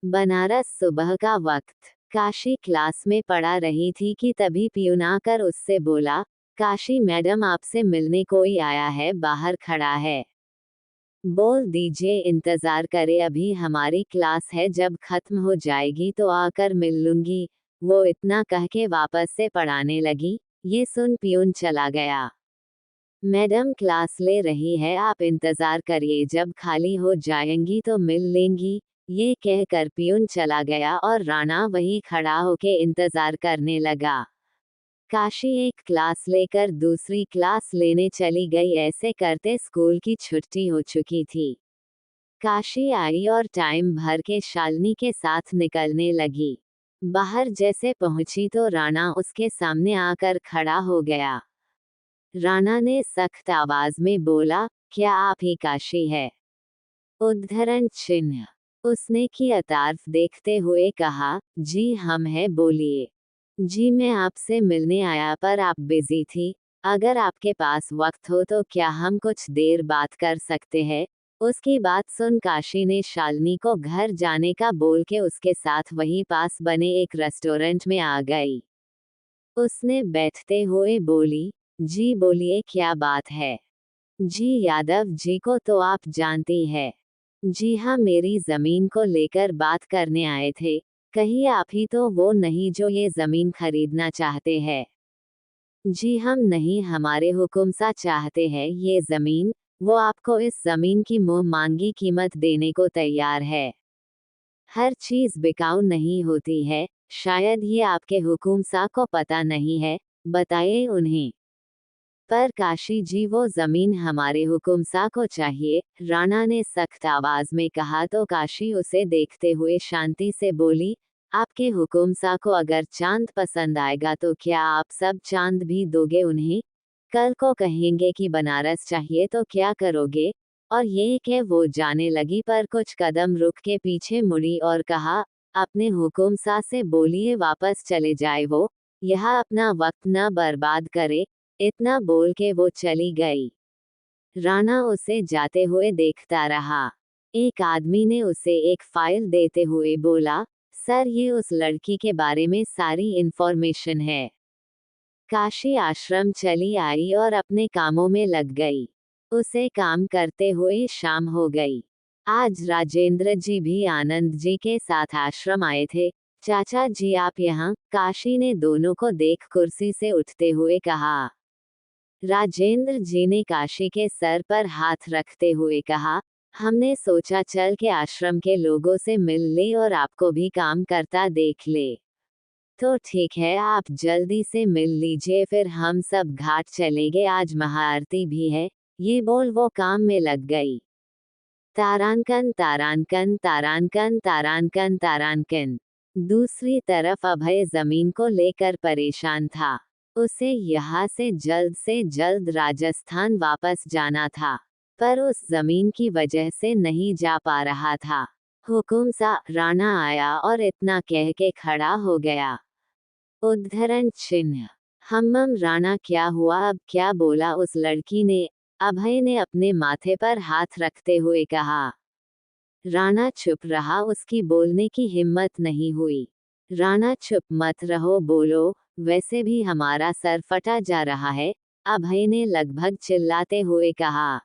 बनारस सुबह का वक्त। काशी क्लास में पढ़ा रही थी कि तभी पियून आकर उससे बोला, काशी मैडम आपसे मिलने कोई आया है, बाहर खड़ा है। बोल दीजिए इंतजार करे, अभी हमारी क्लास है, जब खत्म हो जाएगी तो आकर मिल लूंगी। वो इतना कह के वापस से पढ़ाने लगी। ये सुन पियून चला गया। मैडम क्लास ले रही है, आप इंतजार करिए, जब खाली हो जाएंगी तो मिल लेंगी। ये कहकर पियून चला गया और राणा वही खड़ा होके इंतजार करने लगा। काशी एक क्लास लेकर दूसरी क्लास लेने चली गई। ऐसे करते स्कूल की छुट्टी हो चुकी थी। काशी आई और टाइम भर के शालिनी के साथ निकलने लगी। बाहर जैसे पहुंची तो राणा उसके सामने आकर खड़ा हो गया। राणा ने सख्त आवाज में बोला, क्या आप ही काशी है? उद्धरण चिन्ह। उसने की अतार्फ देखते हुए कहा, जी हम हैं, बोलिए। जी मैं आपसे मिलने आया पर आप बिजी थी। अगर आपके पास वक्त हो तो क्या हम कुछ देर बात कर सकते हैं? उसकी बात सुन काशी ने शालिनी को घर जाने का बोल के उसके साथ वहीं पास बने एक रेस्टोरेंट में आ गई। उसने बैठते हुए बोली, जी बोलिए क्या बात है? जी यादव जी को तो आप जानती है। जी हाँ, मेरी जमीन को लेकर बात करने आए थे। कहीं आप ही तो वो नहीं जो ये जमीन खरीदना चाहते हैं? जी हम नहीं, हमारे हुकुम सा चाहते हैं ये जमीन। वो आपको इस जमीन की मुंह मांगी कीमत देने को तैयार है। हर चीज बिकाऊ नहीं होती है, शायद ये आपके हुकुम सा को पता नहीं है, बताइए उन्हें। पर काशी जी वो जमीन हमारे हुकुम सा को चाहिए, राणा ने सख्त आवाज में कहा तो काशी उसे देखते हुए शांति से बोली, आपके हुकुम सा को अगर चांद पसंद आएगा तो क्या आप सब चांद भी दोगे उन्हें? कल को कहेंगे कि बनारस चाहिए तो क्या करोगे? और ये कि वो जाने लगी पर कुछ कदम रुक के पीछे मुड़ी और कहा, अपने हुकुम सा से बोलिए वापस चले जाए वो, यहाँ अपना वक्त न बर्बाद करे। इतना बोल के वो चली गई। राणा उसे जाते हुए देखता रहा। एक आदमी ने उसे एक फाइल देते हुए बोला, सर ये उस लड़की के बारे में सारी इंफॉर्मेशन है। काशी आश्रम चली आई और अपने कामों में लग गई। उसे काम करते हुए शाम हो गई। आज राजेंद्र जी भी आनंद जी के साथ आश्रम आए थे। चाचा जी आप यहाँ? काशी ने दोनों को देख कुर्सी से उठते हुए कहा। राजेंद्र जी ने काशी के सर पर हाथ रखते हुए कहा, हमने सोचा चल के आश्रम के लोगों से मिल ले और आपको भी काम करता देख ले। तो ठीक है, आप जल्दी से मिल लीजिए, फिर हम सब घाट चलेंगे, आज महाआरती भी है। ये बोल वो काम में लग गई। तारांकन तारांकन तारांकन तारांकन तारांकन। दूसरी तरफ अभय जमीन को लेकर परेशान था। उसे यहाँ से जल्द राजस्थान वापस जाना था, पर उस जमीन की वजह से नहीं जा पा रहा था। हुकुम सा राणा आया और इतना कह के खड़ा हो गया। उद्धरण चिन्ह। हम्मम राणा क्या हुआ, अब क्या बोला उस लड़की ने? अभय ने अपने माथे पर हाथ रखते हुए कहा। राणा चुप रहा, उसकी बोलने की हिम्मत नहीं हुई। राणा चुप मत रहो, बोलो, वैसे भी हमारा सर फटा जा रहा है, अभय ने लगभग चिल्लाते हुए कहा।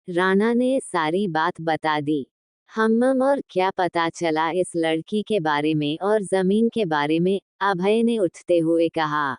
राणा ने सारी बात बता दी। हम्मम और क्या पता चला इस लड़की के बारे में और जमीन के बारे में? अभय ने उठते हुए कहा।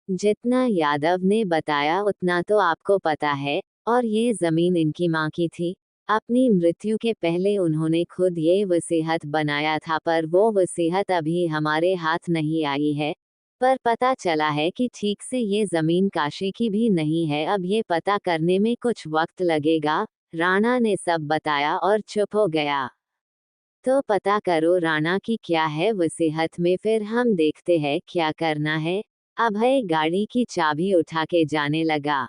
जितना यादव ने बताया उतना तो आपको पता है, और ये जमीन इनकी माँ की थी। अपनी मृत्यु के पहले उन्होंने खुद ये वसीयत बनाया था, पर वो वसीयत अभी हमारे हाथ नहीं आई है। पर पता चला है कि ठीक से ये जमीन काशी की भी नहीं है, अब ये पता करने में कुछ वक्त लगेगा। राणा ने सब बताया और चुप हो गया। तो पता करो राणा की क्या है वसीयत में, फिर हम देखते हैं क्या करना है। अभय गाड़ी की चाबी उठा के जाने लगा।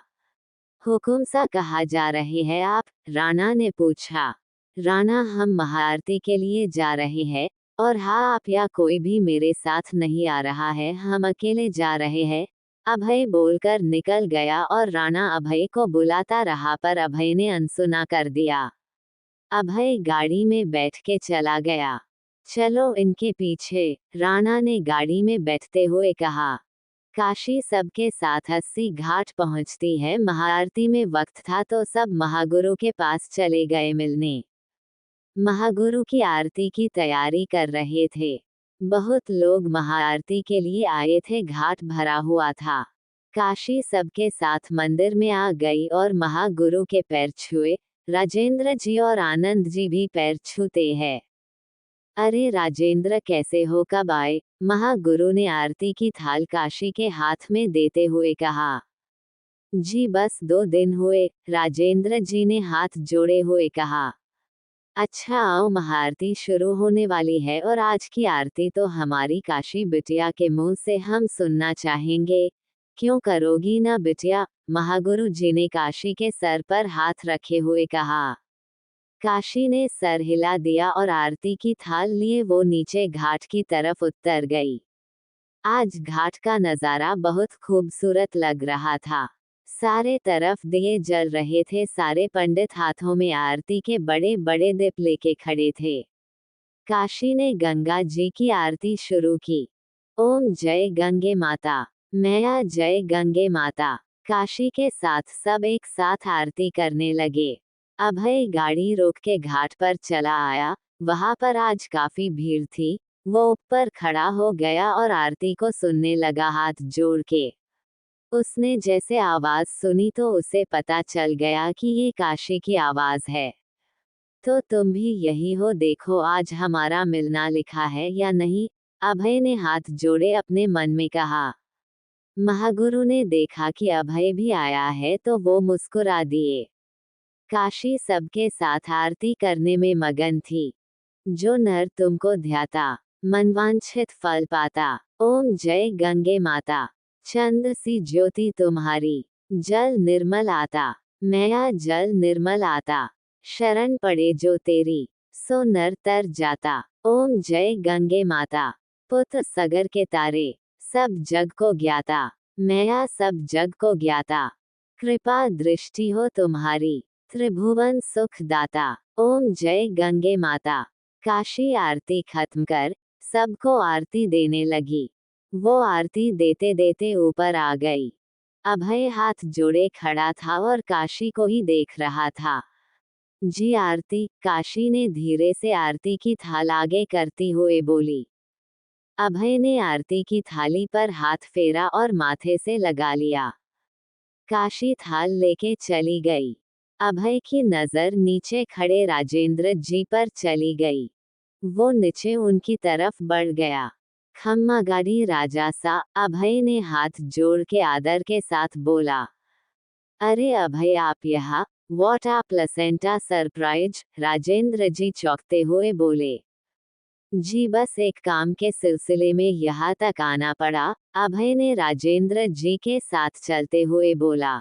हुकुम सा कहा जा रहे हैं आप? राणा ने पूछा। राणा हम महाआरती के लिए जा रहे हैं। और हाँ, आप या कोई भी मेरे साथ नहीं आ रहा है, हम अकेले जा रहे हैं। अभय बोलकर निकल गया और राणा अभय को बुलाता रहा पर अभय ने अनसुना कर दिया। अभय गाड़ी में बैठ के चला गया। चलो इनके पीछे, राणा ने गाड़ी में बैठते हुए कहा। काशी सबके साथ 80 घाट पहुंचती है। महाआरती में वक्त था तो सब महागुरु के पास चले गए मिलने। महागुरु की आरती की तैयारी कर रहे थे। बहुत लोग महाआरती के लिए आए थे। घाट भरा हुआ था। काशी सबके साथ मंदिर में आ गई और महागुरु के पैर छुए। राजेंद्र जी और आनंद जी भी पैर छूते हैं। अरे राजेंद्र, कैसे हो, कब आए? महागुरु ने आरती की थाल काशी के हाथ में देते हुए कहा। जी बस 2 दिन हुए, राजेंद्र जी ने हाथ जोड़े हुए कहा। अच्छा आओ, महाआरती शुरू होने वाली है और आज की आरती तो हमारी काशी बिटिया के मुंह से हम सुनना चाहेंगे। क्यों करोगी ना बिटिया? महागुरु जी ने काशी के सर पर हाथ रखे हुए कहा। काशी ने सर हिला दिया और आरती की थाल लिए वो नीचे घाट की तरफ उतर गई। आज घाट का नजारा बहुत खूबसूरत लग रहा था। सारे तरफ दिए जल रहे थे। सारे पंडित हाथों में आरती के बड़े बड़े दीप लेके खड़े थे। काशी ने गंगा जी की आरती शुरू की। ओम जय गंगे माता, मैया जय गंगे माता। काशी के साथ सब एक साथ आरती करने लगे। अभय गाड़ी रोक के घाट पर चला आया। वहां पर आज काफी भीड़ थी। वो ऊपर खड़ा हो गया और आरती को सुनने लगा हाथ जोड़ के। उसने जैसे आवाज सुनी तो उसे पता चल गया कि ये काशी की आवाज है। तो तुम भी यही हो, देखो आज हमारा मिलना लिखा है या नहीं? अभय ने हाथ जोड़े अपने मन में कहा। महागुरु ने देखा कि अभय भी आया है तो वो मुस्कुरा दिए। काशी सबके साथ आरती करने में मगन थी। जो नर तुमको ध्याता, मनवांछित फल पाता। ओम जय गंगे माता, चंद सी ज्योति तुम्हारी, जल निर्मल आता। मैया जल निर्मल आता, शरण पड़े जो तेरी, सो नर तर जाता। ओम जय गंगे माता, पुत्र सगर के तारे, सब जग को ज्ञाता। मैया सब जग को ज्ञाता, कृपा दृष्टि हो तुम्हारी, त्रिभुवन सुख दाता। ओम जय गंगे माता। काशी आरती खत्म कर सबको आरती देने लगी। वो आरती देते देते ऊपर आ गई। अभय हाथ जोड़े खड़ा था और काशी को ही देख रहा था। जी आरती, काशी ने धीरे से आरती की थाल आगे करती हुए बोली। अभय ने आरती की थाली पर हाथ फेरा और माथे से लगा लिया। काशी थाल लेके चली गई। अभय की नजर नीचे खड़े राजेंद्र जी पर चली गई। वो नीचे उनकी तरफ बढ़ गया। खम्मा गाड़ी राजा सा, अभय ने हाथ जोड़ के आदर के साथ बोला। अरे अभय, आप यहाँ? What a pleasant surprise, Rajendra ji चौंकते हुए बोले। जी बस एक काम के सिलसिले में यहाँ तक आना पड़ा, अभय ने राजेंद्र जी के साथ चलते हुए बोला।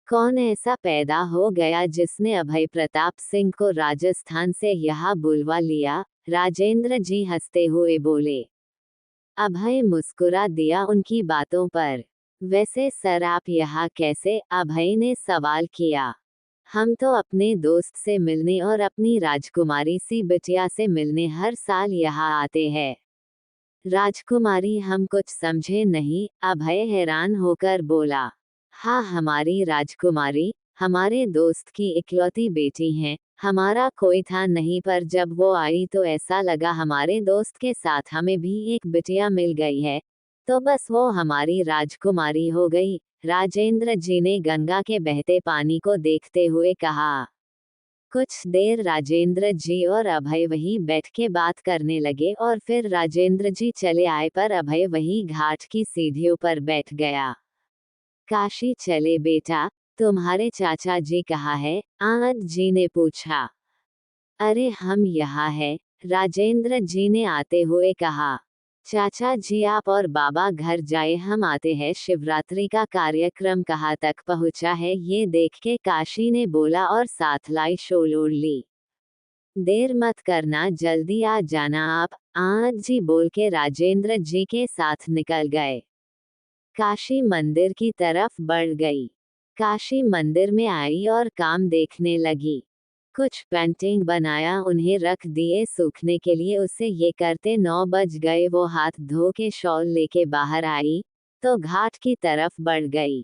कौन ऐसा पैदा हो गया जिसने अभय प्रताप सिंह को राजस्थान से यहाँ बुलवा लिया? राजेंद्र जी हंसते हुए बोले। अभय मुस्कुरा दिया उनकी बातों पर। वैसे सर आप यहाँ कैसे? अभय ने सवाल किया। हम तो अपने दोस्त से मिलने और अपनी राजकुमारी सी बिटिया से मिलने हर साल यहाँ आते हैं। राजकुमारी? हम कुछ समझे नहीं, अभय हैरान होकर बोला। हाँ, हमारी राजकुमारी, हमारे दोस्त की इकलौती बेटी हैं। हमारा कोई था नहीं, पर जब वो आई तो ऐसा लगा हमारे दोस्त के साथ हमें भी एक बिटिया मिल गई है, तो बस वो हमारी राजकुमारी हो गई। राजेंद्र जी ने गंगा के बहते पानी को देखते हुए कहा। कुछ देर राजेंद्र जी और अभय वहीं बैठ के बात करने लगे और फिर राजेंद्र जी चले आए पर अभय वहीं घाट की सीढ़ियों पर बैठ गया। काशी चले बेटा, तुम्हारे चाचा जी कहाँ है? आनंद जी ने पूछा। अरे हम यहाँ है, राजेंद्र जी ने आते हुए कहा। चाचा जी आप और बाबा घर जाए, हम आते हैं। शिवरात्रि का कार्यक्रम कहाँ तक पहुँचा है ये देख के काशी ने बोला और साथ लाई शोल ओढ़ ली। देर मत करना, जल्दी आ जाना आप, आनंद जी बोल के राजेंद्र जी के साथ निकल गए। काशी मंदिर की तरफ बढ़ गई। काशी मंदिर में आई और काम देखने लगी। कुछ पेंटिंग बनाया, उन्हें रख दिए सूखने के लिए। उसे ये करते 9 बज गए। वो हाथ धो के शॉल लेके बाहर आई तो घाट की तरफ बढ़ गई।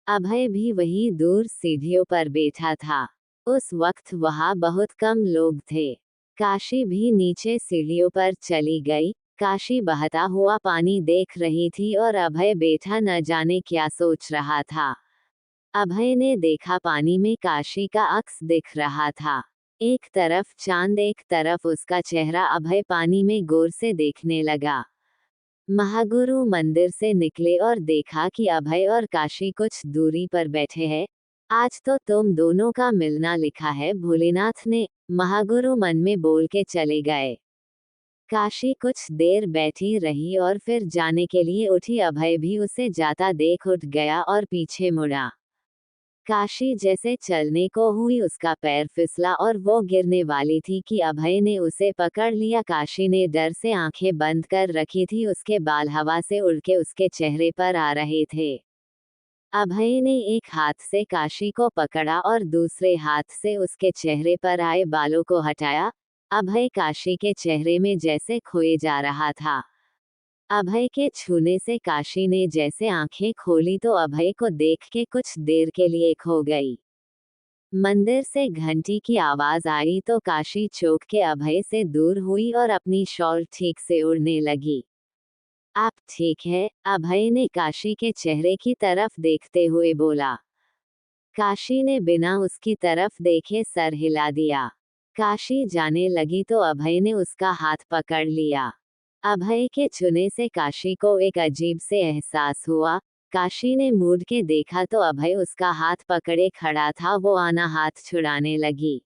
अभय भी वही दूर सीढ़ियों पर बैठा था। उस वक्त वहां बहुत कम लोग थे। काशी भी नीचे सीढ़ियों पर चली गई। काशी बहता हुआ पानी देख रही थी और अभय बैठा न जाने क्या सोच रहा था। अभय ने देखा पानी में काशी का अक्स दिख रहा था। एक तरफ चांद, एक तरफ उसका चेहरा। अभय पानी में गौर से देखने लगा। महागुरु मंदिर से निकले और देखा कि अभय और काशी कुछ दूरी पर बैठे हैं। आज तो तुम दोनों का मिलना लिखा है, भोलेनाथ ने महागुरु मन में बोल के चले गए। काशी कुछ देर बैठी रही और फिर जाने के लिए उठी। अभय भी उसे जाता देख उठ गया और पीछे मुड़ा। काशी जैसे चलने को हुई, उसका पैर फिसला और वो गिरने वाली थी कि अभय ने उसे पकड़ लिया। काशी ने डर से आंखें बंद कर रखी थी। उसके बाल हवा से उड़ के उसके चेहरे पर आ रहे थे। अभय ने एक हाथ से काशी को पकड़ा और दूसरे हाथ से उसके चेहरे पर आए बालों को हटाया। अभय काशी के चेहरे में जैसे खोए जा रहा था। अभय के छूने से काशी ने जैसे आंखें खोली तो अभय को देख के कुछ देर के लिए खो गई। मंदिर से घंटी की आवाज आई तो काशी चौंक के अभय से दूर हुई और अपनी शॉल ठीक से उड़ने लगी। आप ठीक है? अभय ने काशी के चेहरे की तरफ देखते हुए बोला। काशी ने बिना उसकी तरफ देखे सर हिला दिया। काशी जाने लगी तो अभय ने उसका हाथ पकड़ लिया। अभय के छूने से काशी को एक अजीब से एहसास हुआ। काशी ने मुड़ के देखा तो अभय उसका हाथ पकड़े खड़ा था। वो आना हाथ छुड़ाने लगी।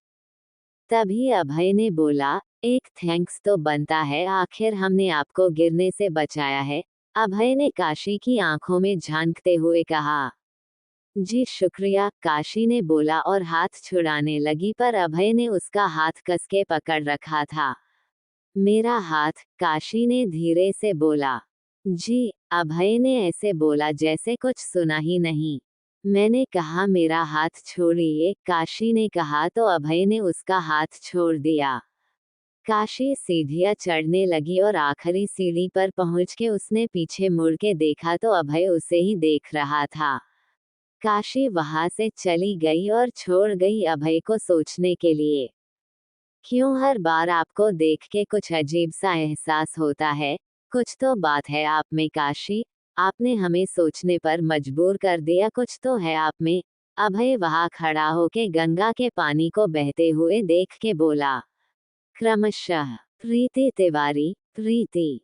तभी अभय ने बोला, एक थैंक्स तो बनता है, आखिर हमने आपको गिरने से बचाया है। अभय ने काशी की आंखों में झांकते हुए कहा। जी शुक्रिया, काशी ने बोला और हाथ छुड़ाने लगी, पर अभय ने उसका हाथ कस के पकड़ रखा था। मेरा हाथ, काशी ने धीरे से बोला। जी, अभय ने ऐसे बोला जैसे कुछ सुना ही नहीं। मैंने कहा मेरा हाथ छोड़िए, काशी ने कहा तो अभय ने उसका हाथ छोड़ दिया। काशी सीढ़ियां चढ़ने लगी और आखिरी सीढ़ी पर पहुंच के उसने पीछे मुड़ के देखा तो अभय उसे ही देख रहा था। काशी वहां से चली गई और छोड़ गई अभय को सोचने के लिए। क्यों हर बार आपको देख के कुछ अजीब सा एहसास होता है? कुछ तो बात है आप में काशी, आपने हमें सोचने पर मजबूर कर दिया। कुछ तो है आप में। अभय वहां खड़ा होके गंगा के पानी को बहते हुए देख के बोला। क्रमशः प्रीति तिवारी, प्रीति।